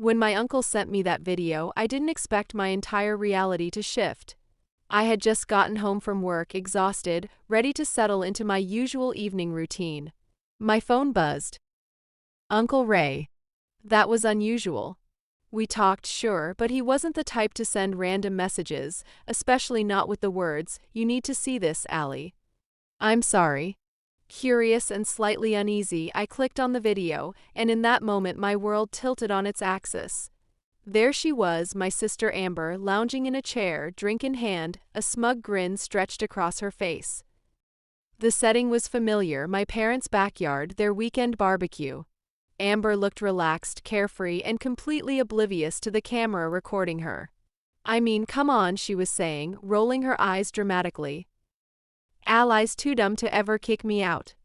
When my uncle sent me that video, I didn't expect my entire reality to shift. I had just gotten home from work, exhausted, ready to settle into my usual evening routine. My phone buzzed. Uncle Ray. That was unusual. We talked, sure, but he wasn't the type to send random messages, especially not with the words, "You need to see this, Allie." "I'm sorry." Curious and slightly uneasy, I clicked on the video, and in that moment my world tilted on its axis. There she was, my sister Amber, lounging in a chair, drink in hand, a smug grin stretched across her face. The setting was familiar, my parents' backyard, their weekend barbecue. Amber looked relaxed, carefree, and completely oblivious to the camera recording her. "I mean, come on," she was saying, rolling her eyes dramatically. "Allie's too dumb to ever kick me out.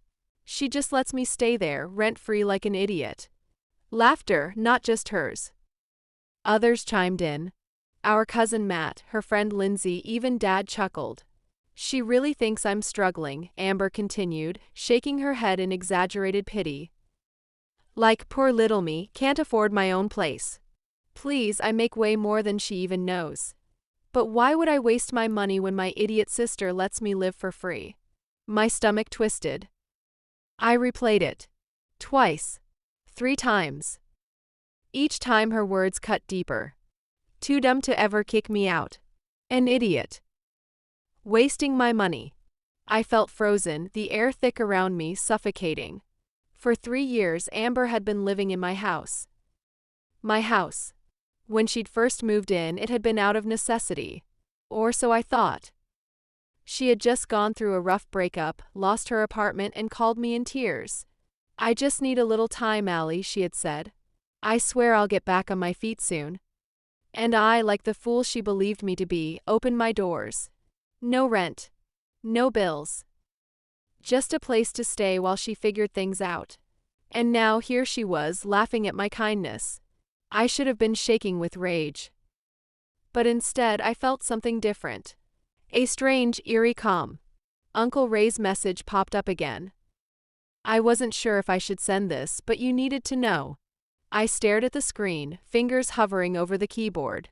She just lets me stay there, rent-free like an idiot." Laughter, not just hers. Others chimed in. Our cousin Matt, her friend Lindsay, even Dad chuckled. "She really thinks I'm struggling," Amber continued, shaking her head in exaggerated pity. "Like, poor little me, can't afford my own place. Please, I make way more than she even knows. But why would I waste my money when my idiot sister lets me live for free?" My stomach twisted. I replayed it. Twice. 3 times. Each time her words cut deeper. Too dumb to ever kick me out. An idiot. Wasting my money. I felt frozen, the air thick around me, suffocating. For 3 years, Amber had been living in my house. My house. When she'd first moved in, it had been out of necessity. Or so I thought. She had just gone through a rough breakup, lost her apartment, and called me in tears. "I just need a little time, Allie," she had said. "I swear I'll get back on my feet soon." And I, like the fool she believed me to be, opened my doors. No rent. No bills. Just a place to stay while she figured things out. And now here she was, laughing at my kindness. I should have been shaking with rage. But instead, I felt something different. A strange, eerie calm. Uncle Ray's message popped up again. "I wasn't sure if I should send this, but you needed to know." I stared at the screen, fingers hovering over the keyboard.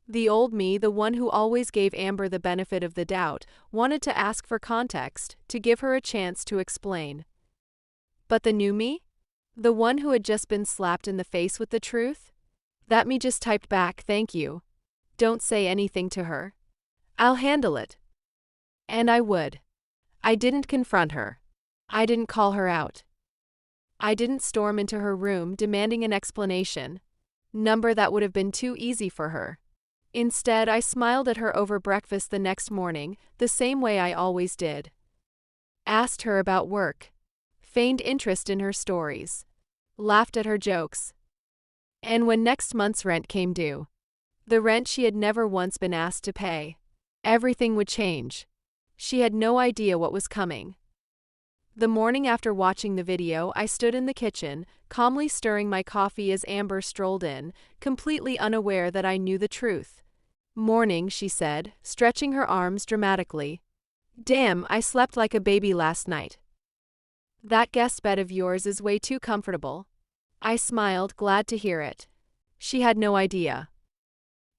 The old me, the one who always gave Amber the benefit of the doubt, wanted to ask for context, to give her a chance to explain. But the new me? The one who had just been slapped in the face with the truth? That me just typed back, "Thank you. Don't say anything to her. I'll handle it." And I would. I didn't confront her. I didn't call her out. I didn't storm into her room demanding an explanation. Number that would have been too easy for her. Instead, I smiled at her over breakfast the next morning, the same way I always did. Asked her about work. Feigned interest in her stories. Laughed at her jokes. And when next month's rent came due, the rent she had never once been asked to pay, everything would change. She had no idea what was coming. The morning after watching the video, I stood in the kitchen, calmly stirring my coffee as Amber strolled in, completely unaware that I knew the truth. "Morning," she said, stretching her arms dramatically. "Damn, I slept like a baby last night." "That guest bed of yours is way too comfortable." I smiled, glad to hear it. She had no idea.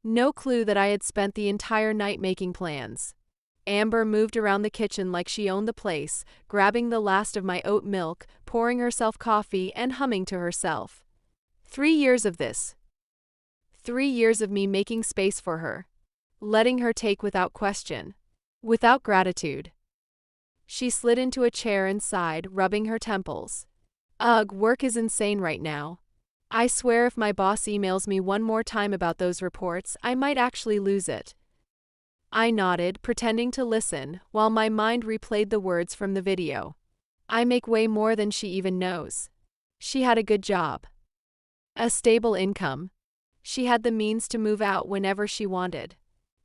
No clue that I had spent the entire night making plans. Amber moved around the kitchen like she owned the place, grabbing the last of my oat milk, pouring herself coffee, and humming to herself. 3 years of this. 3 years of me making space for her. Letting her take without question. Without gratitude. She slid into a chair and sighed, rubbing her temples. "Ugh, work is insane right now. I swear if my boss emails me one more time about those reports, I might actually lose it." I nodded, pretending to listen, while my mind replayed the words from the video. I make way more than she even knows. She had a good job. A stable income. She had the means to move out whenever she wanted.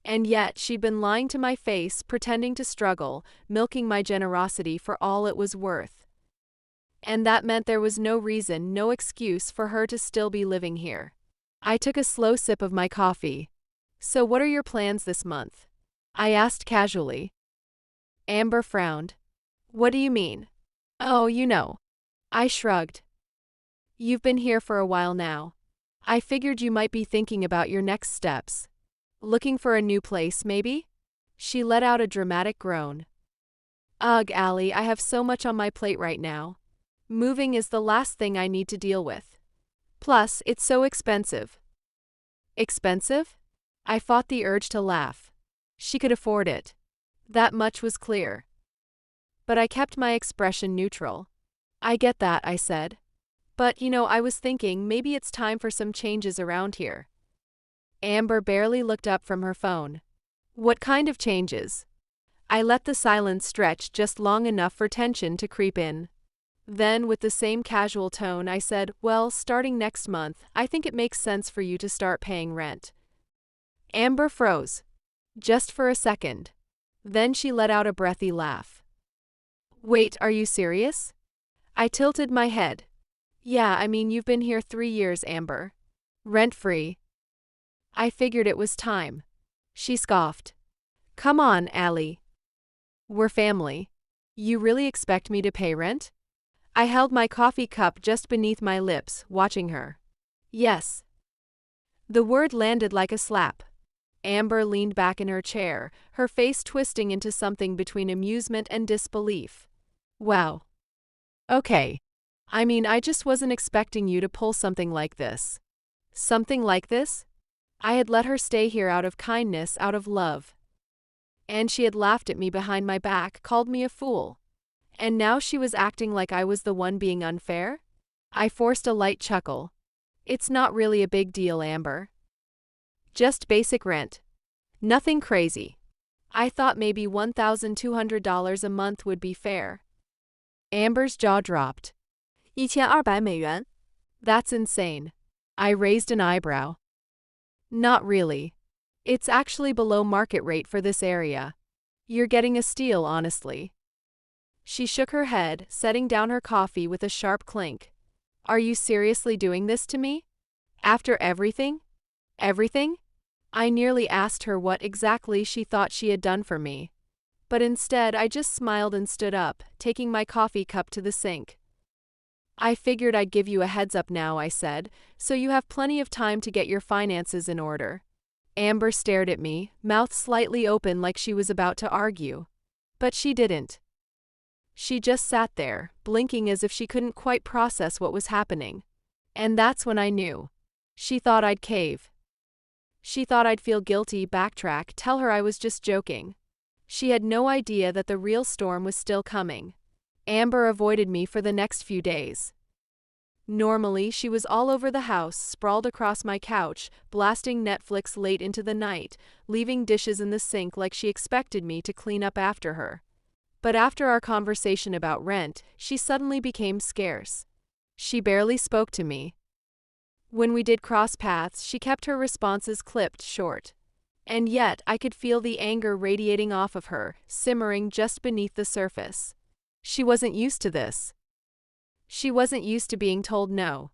And yet she'd been lying to my face, pretending to struggle, milking my generosity for all it was worth. And that meant there was no reason, no excuse for her to still be living here. I took a slow sip of my coffee. "So what are your plans this month?" I asked casually. Amber frowned. "What do you mean?" "Oh, you know." I shrugged. "You've been here for a while now. I figured you might be thinking about your next steps. Looking for a new place, maybe? She let out a dramatic groan. Ugh, Allie, I have so much on my plate right now. Moving is the last thing I need to deal with. Plus, it's so expensive. Expensive? I fought the urge to laugh. She could afford it. That much was clear. But I kept my expression neutral. I get that, I said. But, I was thinking maybe it's time for some changes around here. Amber barely looked up from her phone. What kind of changes? I let the silence stretch just long enough for tension to creep in. Then, with the same casual tone, I said, well, starting next month, I think it makes sense for you to start paying rent. Amber froze. Just for a second. Then she let out a breathy laugh. Wait, are you serious? I tilted my head. Yeah, you've been here 3 years, Amber. Rent-free. I figured it was time. She scoffed. Come on, Allie. We're family. You really expect me to pay rent? I held my coffee cup just beneath my lips, watching her. Yes. The word landed like a slap. Amber leaned back in her chair, her face twisting into something between amusement and disbelief. Wow. Okay. I just wasn't expecting you to pull something like this. Something like this? I had let her stay here out of kindness, out of love. And she had laughed at me behind my back, called me a fool. And now she was acting like I was the one being unfair? I forced a light chuckle. It's not really a big deal, Amber. Just basic rent. Nothing crazy. I thought maybe $1,200 a month would be fair. Amber's jaw dropped. $1,200. That's insane. I raised an eyebrow. Not really. It's actually below market rate for this area. You're getting a steal, honestly. She shook her head, setting down her coffee with a sharp clink. Are you seriously doing this to me? After everything? Everything? I nearly asked her what exactly she thought she had done for me. But instead, I just smiled and stood up, taking my coffee cup to the sink. I figured I'd give you a heads up now, I said, so you have plenty of time to get your finances in order. Amber stared at me, mouth slightly open like she was about to argue. But she didn't. She just sat there, blinking as if she couldn't quite process what was happening. And that's when I knew. She thought I'd cave. She thought I'd feel guilty, backtrack, tell her I was just joking. She had no idea that the real storm was still coming. Amber avoided me for the next few days. Normally, she was all over the house, sprawled across my couch, blasting Netflix late into the night, leaving dishes in the sink like she expected me to clean up after her. But after our conversation about rent, she suddenly became scarce. She barely spoke to me. When we did cross paths, she kept her responses clipped short. And yet, I could feel the anger radiating off of her, simmering just beneath the surface. She wasn't used to this. She wasn't used to being told no.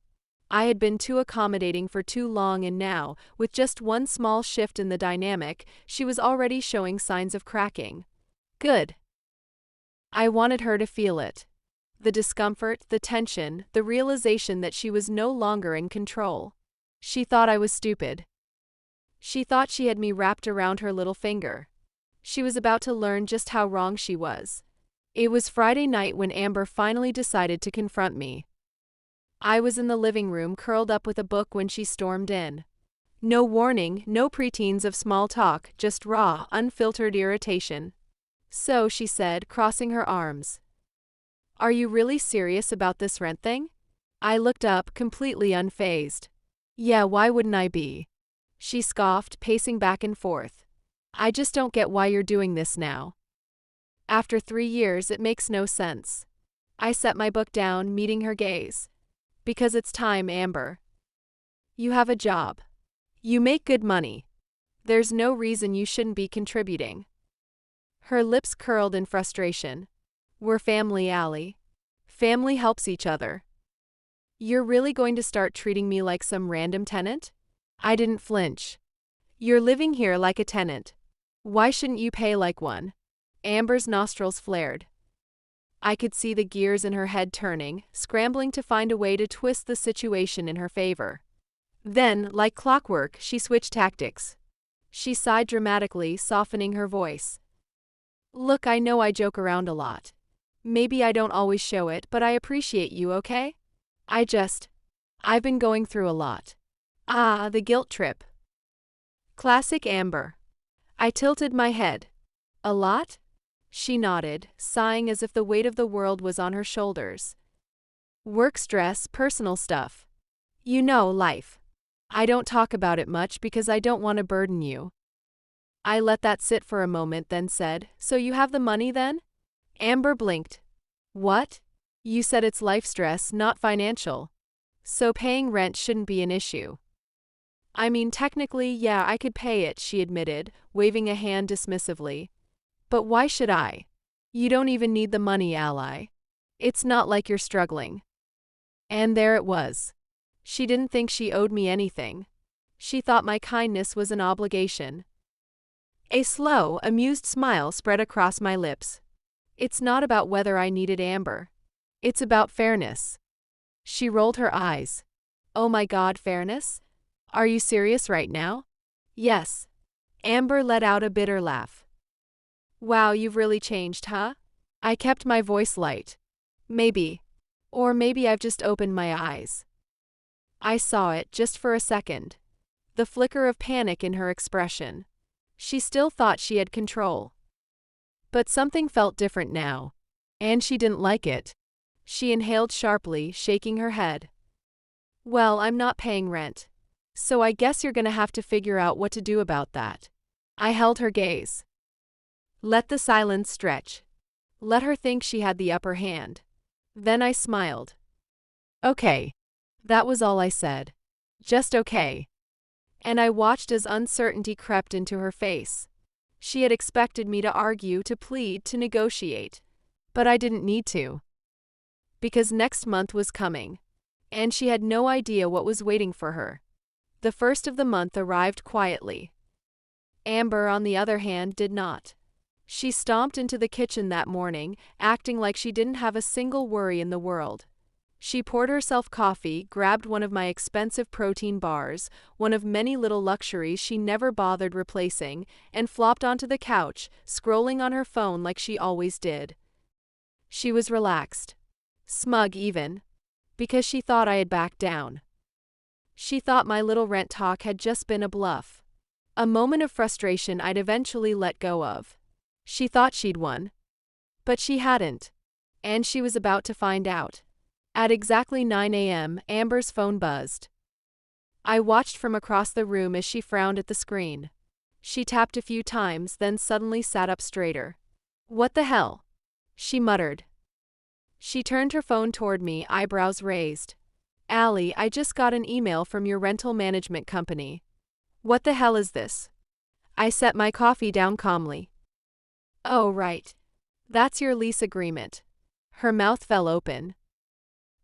I had been too accommodating for too long, and now, with just one small shift in the dynamic, she was already showing signs of cracking. Good. I wanted her to feel it. The discomfort, the tension, the realization that she was no longer in control. She thought I was stupid. She thought she had me wrapped around her little finger. She was about to learn just how wrong she was. It was Friday night when Amber finally decided to confront me. I was in the living room curled up with a book when she stormed in. No warning, no preteens of small talk, just raw, unfiltered irritation. So, she said, crossing her arms. Are you really serious about this rent thing? I looked up, completely unfazed. Yeah, why wouldn't I be? She scoffed, pacing back and forth. I just don't get why you're doing this now. After 3 years, it makes no sense. I set my book down, meeting her gaze. Because it's time, Amber. You have a job. You make good money. There's no reason you shouldn't be contributing. Her lips curled in frustration. We're family, Allie. Family helps each other. You're really going to start treating me like some random tenant? I didn't flinch. You're living here like a tenant. Why shouldn't you pay like one? Amber's nostrils flared. I could see the gears in her head turning, scrambling to find a way to twist the situation in her favor. Then, like clockwork, she switched tactics. She sighed dramatically, softening her voice. Look, I know I joke around a lot. Maybe I don't always show it, but I appreciate you, okay? I've been going through a lot. Ah, the guilt trip. Classic Amber. I tilted my head. A lot? She nodded, sighing as if the weight of the world was on her shoulders. Work stress, personal stuff. You know, life. I don't talk about it much because I don't want to burden you. I let that sit for a moment, then said, So you have the money then? Amber blinked. What? You said it's life stress, not financial. So paying rent shouldn't be an issue. I mean, technically, yeah, I could pay it, she admitted, waving a hand dismissively. But why should I? You don't even need the money, ally. It's not like you're struggling. And there it was. She didn't think she owed me anything. She thought my kindness was an obligation. A slow, amused smile spread across my lips. It's not about whether I needed Amber. It's about fairness. She rolled her eyes. Oh my God, fairness? Are you serious right now? Yes. Amber let out a bitter laugh. Wow, you've really changed, huh? I kept my voice light. Maybe. Or maybe I've just opened my eyes. I saw it, just for a second. The flicker of panic in her expression. She still thought she had control. But something felt different now. And she didn't like it. She inhaled sharply, shaking her head. Well, I'm not paying rent. So I guess you're gonna have to figure out what to do about that. I held her gaze. Let the silence stretch. Let her think she had the upper hand. Then I smiled. Okay. That was all I said. Just okay. And I watched as uncertainty crept into her face. She had expected me to argue, to plead, to negotiate. But I didn't need to. Because next month was coming. And she had no idea what was waiting for her. The first of the month arrived quietly. Amber, on the other hand, did not. She stomped into the kitchen that morning, acting like she didn't have a single worry in the world. She poured herself coffee, grabbed one of my expensive protein bars, one of many little luxuries she never bothered replacing, and flopped onto the couch, scrolling on her phone like she always did. She was relaxed. Smug even. Because she thought I had backed down. She thought my little rent talk had just been a bluff. A moment of frustration I'd eventually let go of. She thought she'd won. But she hadn't. And she was about to find out. At exactly 9 a.m., Amber's phone buzzed. I watched from across the room as she frowned at the screen. She tapped a few times, then suddenly sat up straighter. What the hell? She muttered. She turned her phone toward me, eyebrows raised. Allie, I just got an email from your rental management company. What the hell is this? I set my coffee down calmly. Oh, right. That's your lease agreement. Her mouth fell open.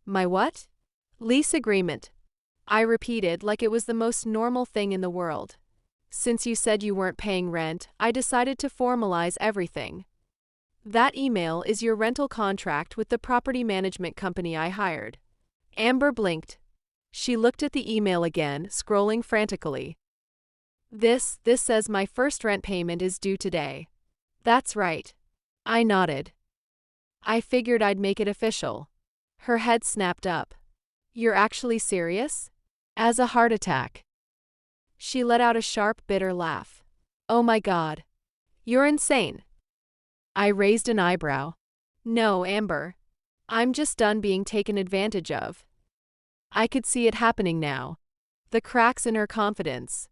My what? Lease agreement. I repeated like it was the most normal thing in the world. Since you said you weren't paying rent, I decided to formalize everything. That email is your rental contract with the property management company I hired. Amber blinked. She looked at the email again, scrolling frantically. This says my first rent payment is due today. That's right. I nodded. I figured I'd make it official. Her head snapped up. You're actually serious? As a heart attack. She let out a sharp, bitter laugh. Oh my God. You're insane. I raised an eyebrow. No, Amber. I'm just done being taken advantage of. I could see it happening now. The cracks in her confidence.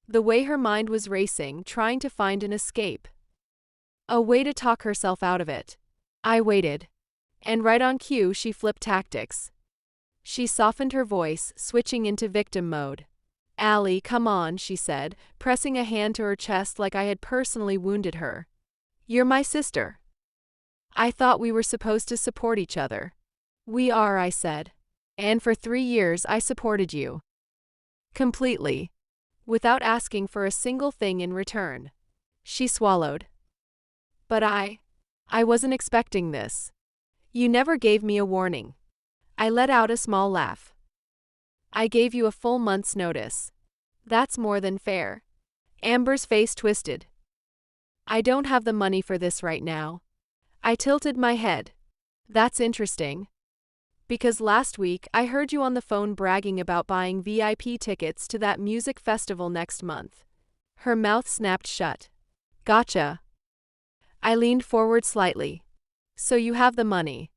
The way her mind was racing, trying to find an escape. A way to talk herself out of it. I waited. And right on cue, she flipped tactics. She softened her voice, switching into victim mode. Allie, come on, she said, pressing a hand to her chest like I had personally wounded her. You're my sister. I thought we were supposed to support each other. We are, I said. And for 3 years I supported you. Completely. Without asking for a single thing in return. She swallowed. But I wasn't expecting this. You never gave me a warning. I let out a small laugh. I gave you a full month's notice. That's more than fair. Amber's face twisted. I don't have the money for this right now. I tilted my head. That's interesting. Because last week I heard you on the phone bragging about buying VIP tickets to that music festival next month. Her mouth snapped shut. Gotcha. I leaned forward slightly. So you have the money.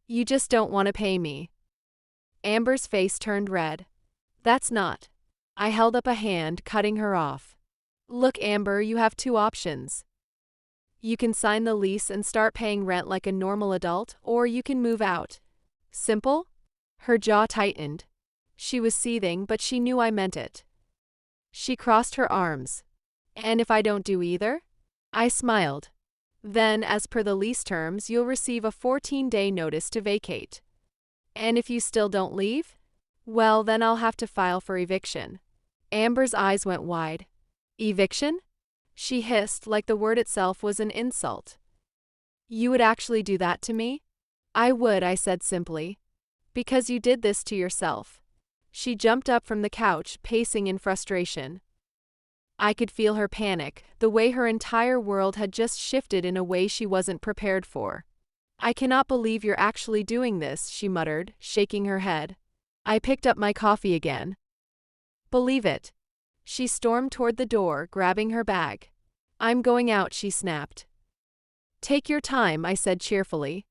You just don't want to pay me. Amber's face turned red. That's not. I held up a hand, cutting her off. Look, Amber, you have two options. You can sign the lease and start paying rent like a normal adult, or you can move out. Simple? Her jaw tightened. She was seething, but she knew I meant it. She crossed her arms. And if I don't do either? I smiled. Then, as per the lease terms, you'll receive a 14-day notice to vacate. And if you still don't leave? Well, then I'll have to file for eviction. Amber's eyes went wide. Eviction? She hissed like the word itself was an insult. You would actually do that to me? I would, I said simply. Because you did this to yourself. She jumped up from the couch, pacing in frustration. I could feel her panic, the way her entire world had just shifted in a way she wasn't prepared for. I cannot believe you're actually doing this, she muttered, shaking her head. I picked up my coffee again. Believe it. She stormed toward the door, grabbing her bag. I'm going out, she snapped. Take your time, I said cheerfully.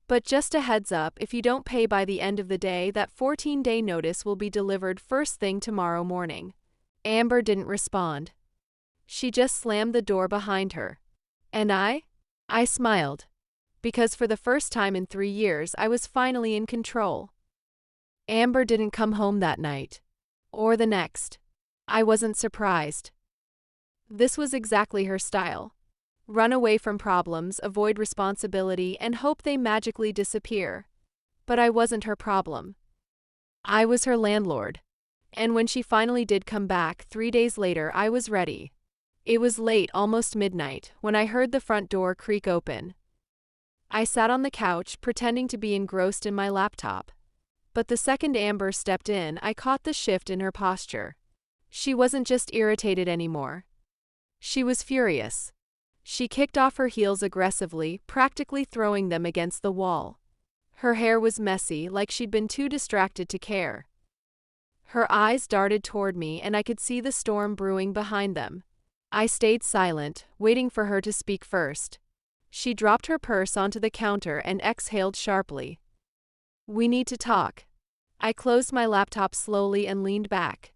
But just a heads up, if you don't pay by the end of the day, that 14-day notice will be delivered first thing tomorrow morning. Amber didn't respond. She just slammed the door behind her. And I smiled. Because for the first time in 3 years, I was finally in control. Amber didn't come home that night. Or the next. I wasn't surprised. This was exactly her style. Run away from problems, avoid responsibility, and hope they magically disappear. But I wasn't her problem. I was her landlord. And when she finally did come back 3 days later, I was ready. It was late, almost midnight, when I heard the front door creak open. I sat on the couch, pretending to be engrossed in my laptop. But the second Amber stepped in, I caught the shift in her posture. She wasn't just irritated anymore. She was furious. She kicked off her heels aggressively, practically throwing them against the wall. Her hair was messy, like she'd been too distracted to care. Her eyes darted toward me, and I could see the storm brewing behind them. I stayed silent, waiting for her to speak first. She dropped her purse onto the counter and exhaled sharply. We need to talk. I closed my laptop slowly and leaned back.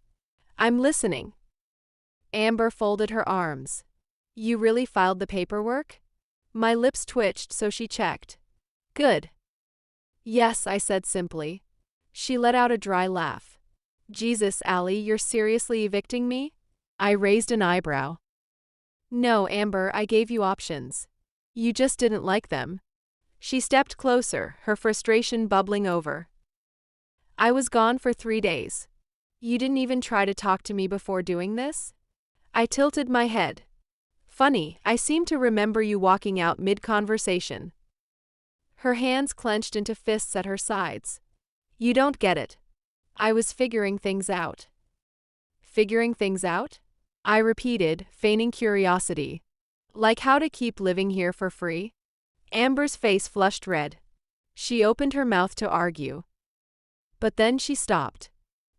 I'm listening. Amber folded her arms. You really filed the paperwork? My lips twitched, so she checked. Good. Yes, I said simply. She let out a dry laugh. Jesus, Allie, you're seriously evicting me? I raised an eyebrow. No, Amber, I gave you options. You just didn't like them. She stepped closer, her frustration bubbling over. I was gone for 3 days. You didn't even try to talk to me before doing this? I tilted my head. Funny, I seem to remember you walking out mid-conversation. Her hands clenched into fists at her sides. You don't get it. I was figuring things out. Figuring things out? I repeated, feigning curiosity. Like how to keep living here for free? Amber's face flushed red. She opened her mouth to argue. But then she stopped.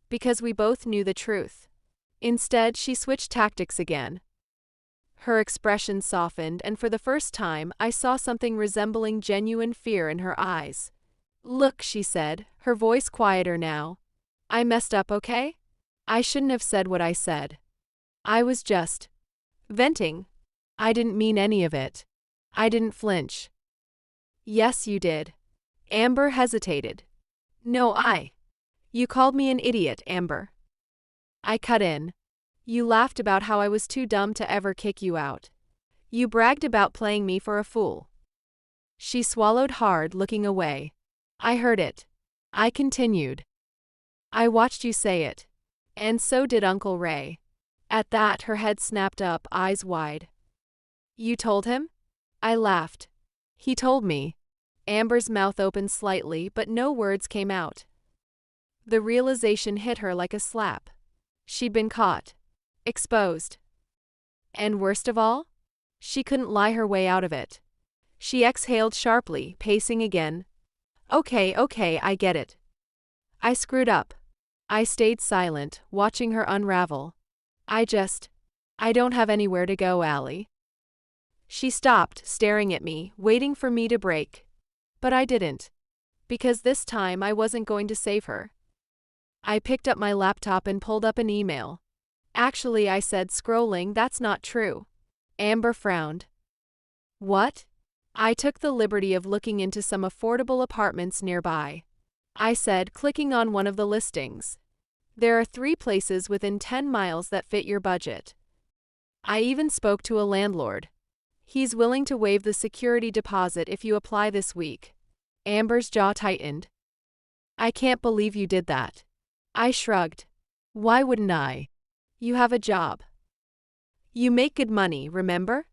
Because we both knew the truth. Instead, she switched tactics again. Her expression softened, and for the first time, I saw something resembling genuine fear in her eyes. Look, she said, her voice quieter now. I messed up, okay? I shouldn't have said what I said. I was just venting. I didn't mean any of it. I didn't flinch. Yes, you did. Amber hesitated. No, You called me an idiot, Amber. I cut in. You laughed about how I was too dumb to ever kick you out. You bragged about playing me for a fool. She swallowed hard, looking away. I heard it. I continued. I watched you say it. And so did Uncle Ray. At that, her head snapped up, eyes wide. You told him? I laughed. He told me. Amber's mouth opened slightly, but no words came out. The realization hit her like a slap. She'd been caught. Exposed. And worst of all? She couldn't lie her way out of it. She exhaled sharply, pacing again. Okay, I get it. I screwed up. I stayed silent, watching her unravel. I don't have anywhere to go, Allie. She stopped, staring at me, waiting for me to break. But I didn't. Because this time I wasn't going to save her. I picked up my laptop and pulled up an email. Actually, I said, scrolling, that's not true. Amber frowned. What? I took the liberty of looking into some affordable apartments nearby. I said, clicking on one of the listings. There are 3 places within 10 miles that fit your budget. I even spoke to a landlord. He's willing to waive the security deposit if you apply this week. Amber's jaw tightened. I can't believe you did that. I shrugged. Why wouldn't I? You have a job. You make good money, remember?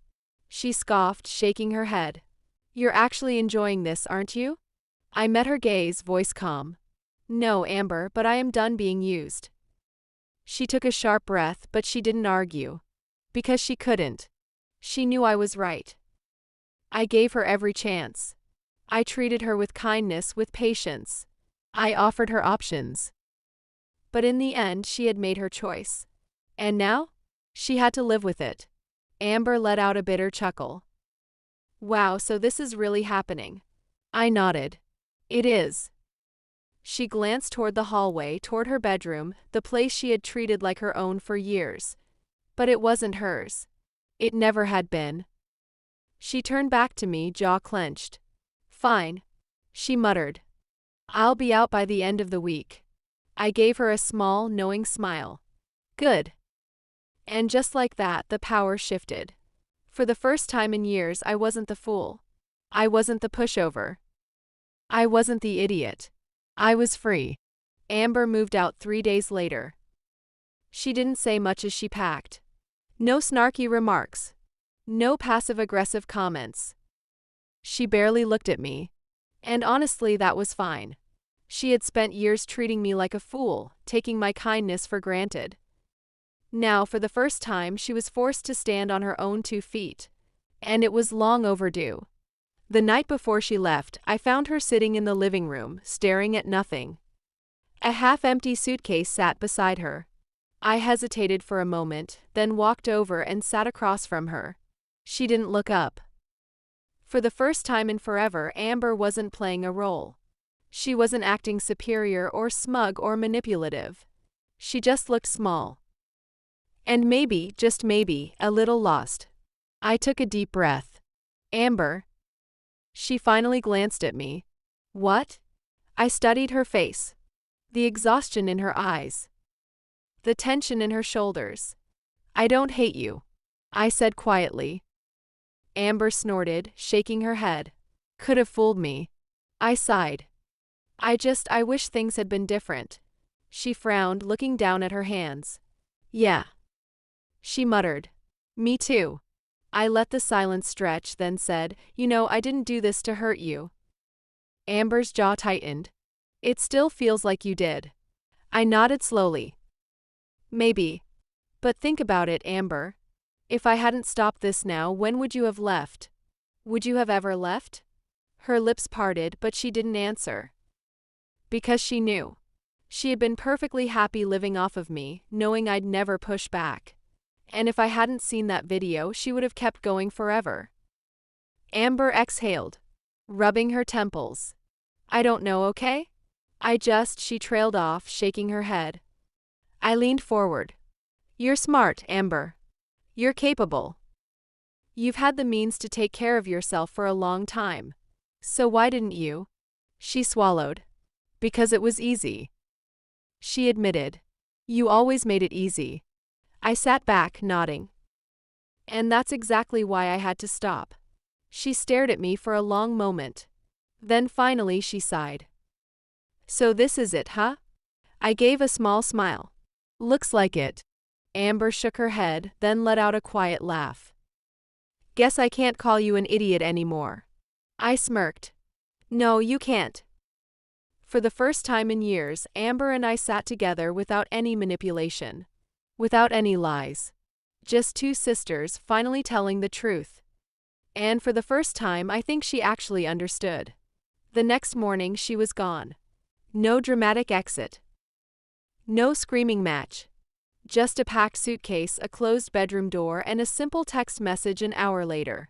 She scoffed, shaking her head. You're actually enjoying this, aren't you? I met her gaze, voice calm. No, Amber, but I am done being used. She took a sharp breath, but she didn't argue. Because she couldn't. She knew I was right. I gave her every chance. I treated her with kindness, with patience. I offered her options. But in the end, she had made her choice. And now? She had to live with it. Amber let out a bitter chuckle. Wow, so this is really happening. I nodded. It is. She glanced toward the hallway, toward her bedroom, the place she had treated like her own for years. But it wasn't hers. It never had been. She turned back to me, jaw clenched. Fine, she muttered. I'll be out by the end of the week. I gave her a small, knowing smile. Good. And just like that, the power shifted. For the first time in years, I wasn't the fool. I wasn't the pushover. I wasn't the idiot. I was free. Amber moved out 3 days later. She didn't say much as she packed. No snarky remarks. No passive-aggressive comments. She barely looked at me. And honestly, that was fine. She had spent years treating me like a fool, taking my kindness for granted. Now, for the first time, she was forced to stand on her own 2 feet. And it was long overdue. The night before she left, I found her sitting in the living room, staring at nothing. A half-empty suitcase sat beside her. I hesitated for a moment, then walked over and sat across from her. She didn't look up. For the first time in forever, Amber wasn't playing a role. She wasn't acting superior or smug or manipulative. She just looked small. And maybe, just maybe, a little lost. I took a deep breath. Amber. She finally glanced at me. What? I studied her face. The exhaustion in her eyes. The tension in her shoulders. I don't hate you, I said quietly. Amber snorted, shaking her head. Could have fooled me. I sighed. I wish things had been different. She frowned, looking down at her hands. Yeah. She muttered. Me too. I let the silence stretch, then said, You know, I didn't do this to hurt you. Amber's jaw tightened. It still feels like you did. I nodded slowly. Maybe. But think about it, Amber. If I hadn't stopped this now, when would you have left? Would you have ever left? Her lips parted, but she didn't answer. Because she knew. She had been perfectly happy living off of me, knowing I'd never push back. And if I hadn't seen that video, she would have kept going forever. Amber exhaled, rubbing her temples. I don't know, okay? She trailed off, shaking her head. I leaned forward. You're smart, Amber. You're capable. You've had the means to take care of yourself for a long time. So why didn't you? She swallowed. Because it was easy. She admitted. You always made it easy. I sat back, nodding. And that's exactly why I had to stop. She stared at me for a long moment. Then finally she sighed. So this is it, huh? I gave a small smile. Looks like it. Amber shook her head, then let out a quiet laugh. Guess I can't call you an idiot anymore. I smirked. No, you can't. For the first time in years, Amber and I sat together without any manipulation. Without any lies. Just two sisters finally telling the truth. And for the first time, I think she actually understood. The next morning, she was gone. No dramatic exit. No screaming match. Just a packed suitcase, a closed bedroom door, and a simple text message an hour later.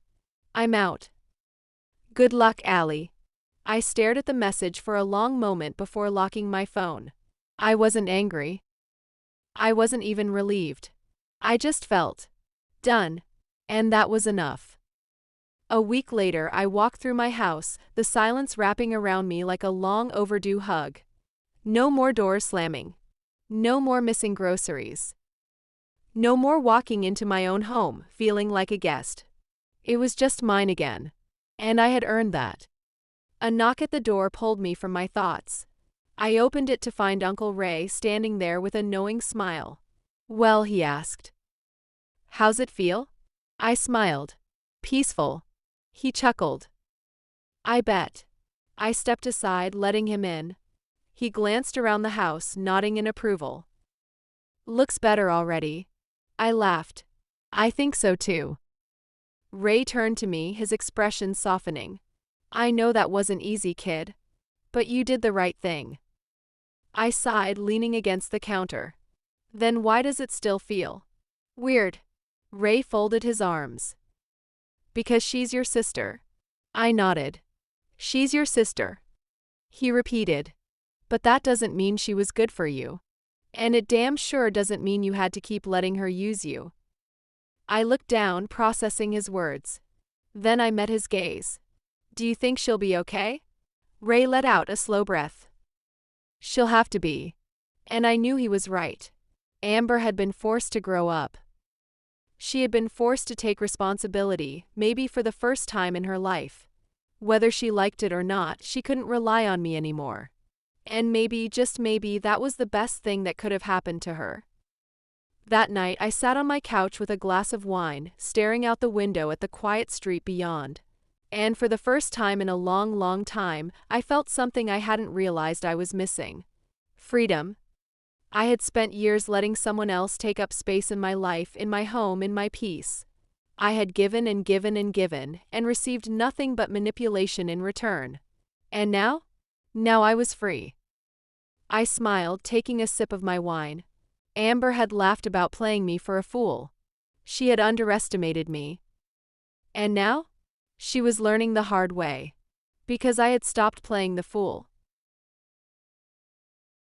I'm out. Good luck, Allie. I stared at the message for a long moment before locking my phone. I wasn't angry. I wasn't even relieved. I just felt done. And that was enough. A week later, I walked through my house, the silence wrapping around me like a long overdue hug. No more doors slamming. No more missing groceries. No more walking into my own home, feeling like a guest. It was just mine again. And I had earned that. A knock at the door pulled me from my thoughts. I opened it to find Uncle Ray standing there with a knowing smile. Well, he asked. How's it feel? I smiled. Peaceful. He chuckled. I bet. I stepped aside, letting him in. He glanced around the house, nodding in approval. Looks better already. I laughed. I think so too. Ray turned to me, his expression softening. I know that wasn't easy, kid. But you did the right thing. I sighed, leaning against the counter. Then why does it still feel weird? Ray folded his arms. Because she's your sister. I nodded. She's your sister. He repeated. But that doesn't mean she was good for you. And it damn sure doesn't mean you had to keep letting her use you. I looked down, processing his words. Then I met his gaze. Do you think she'll be okay? Ray let out a slow breath. She'll have to be. And I knew he was right. Amber had been forced to grow up. She had been forced to take responsibility, maybe for the first time in her life. Whether she liked it or not, she couldn't rely on me anymore. And maybe, just maybe, that was the best thing that could have happened to her. That night, I sat on my couch with a glass of wine, staring out the window at the quiet street beyond. And for the first time in a long, long time, I felt something I hadn't realized I was missing. Freedom. I had spent years letting someone else take up space in my life, in my home, in my peace. I had given and given and given, and received nothing but manipulation in return. And now? Now I was free. I smiled, taking a sip of my wine. Amber had laughed about playing me for a fool. She had underestimated me. And now? She was learning the hard way. Because I had stopped playing the fool.